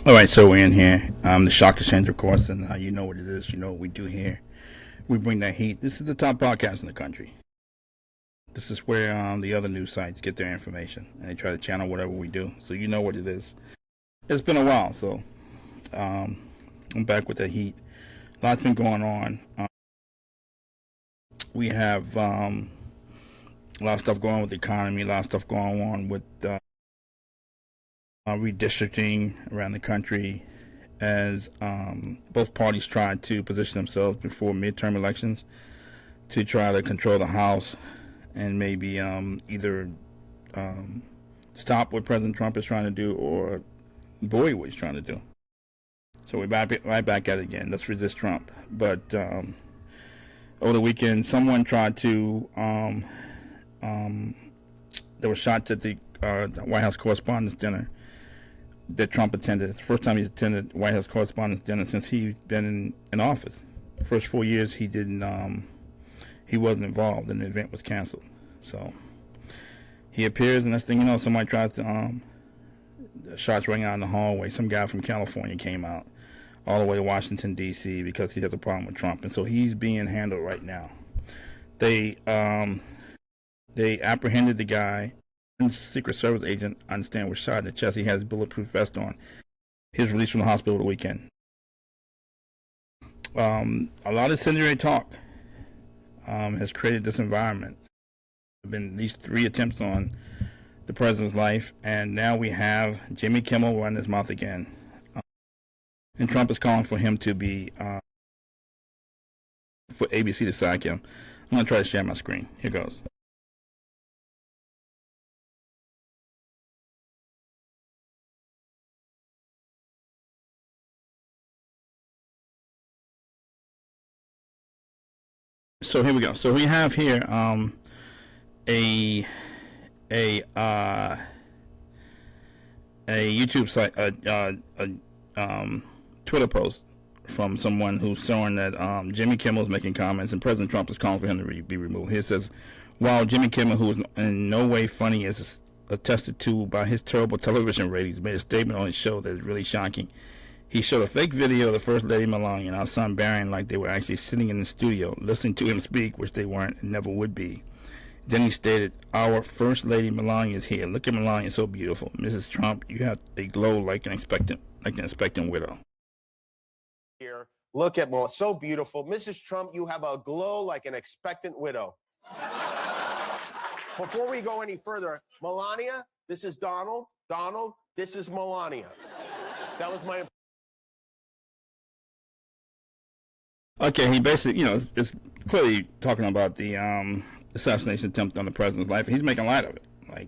All right, so we're in here. The shock exchange, of course, and you know what it is. You know what we do here. We bring that heat. This is the top podcast in the country. This is where the other news sites get their information, and they try to channel whatever we do. So you know what it is. It's been a while, so um, I'm back with the heat. Lots been going on. We have a lot of stuff going on with the economy. A lot of stuff going on with redistricting around the country as both parties try to position themselves before midterm elections to try to control the House and maybe either stop what President Trump is trying to do or buoy what he's trying to do. So we're right back at it again. Let's resist Trump. But over the weekend, someone tried to. There were shots at the White House Correspondents' Dinner that Trump attended. It's the first time he's attended White House Correspondents' Dinner since he's been in office. The first 4 years he didn't. He wasn't involved, and the event was canceled. So he appears, and next thing you know, somebody tries to. Shots rang out in the hallway. Some guy from California came out all the way to Washington D.C. because he has a problem with Trump, and so he's being handled right now. They apprehended the guy. Secret Service agent, I understand, was shot in the chest. He has a bulletproof vest on. He was released from the hospital over the weekend. A lot of incendiary talk has created this environment. There have been these 3 attempts on the president's life, and now we have Jimmy Kimmel running his mouth again. And Trump is calling for him to be, for ABC to sack him. I'm going to try to share my screen. Here goes. So here we go. So we have here a a uh, a YouTube site, Twitter post from someone who's showing that Jimmy Kimmel is making comments and President Trump is calling for him to be removed. Here it says, while Jimmy Kimmel, who is in no way funny, is attested to by his terrible television ratings, made a statement on his show that is really shocking. He showed a fake video of the First Lady Melania and our son Barron like they were actually sitting in the studio listening to him speak, which they weren't and never would be. Then he stated, our First Lady Melania is here. Look at Melania, so beautiful. Mrs. Trump, you have a glow like an expectant widow. Here, look at Melania, so beautiful. Mrs. Trump, you have a glow like an expectant widow. Before we go any further, Melania, this is Donald. Donald, this is Melania. That was my... Okay, he basically, it's clearly talking about the assassination attempt on the president's life, and he's making light of it. Like,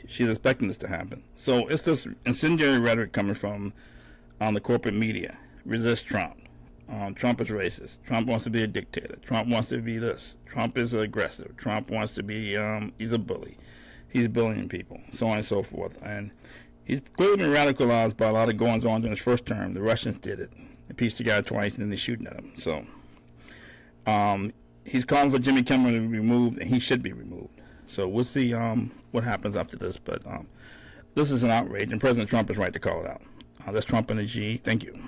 she's expecting this to happen. So it's this incendiary rhetoric coming from the corporate media. Resist Trump. Trump is racist. Trump wants to be a dictator. Trump wants to be this. Trump is aggressive. Trump wants to be, he's a bully. He's bullying people, so on and so forth. And he's clearly been radicalized by a lot of goings on during his first term. The Russians did it. Impeached the guy twice, and then they're shooting at him. So he's calling for Jimmy Kimmel to be removed, and he should be removed. So we'll see what happens after this. But this is an outrage, and President Trump is right to call it out. That's Trump and a G. Thank you.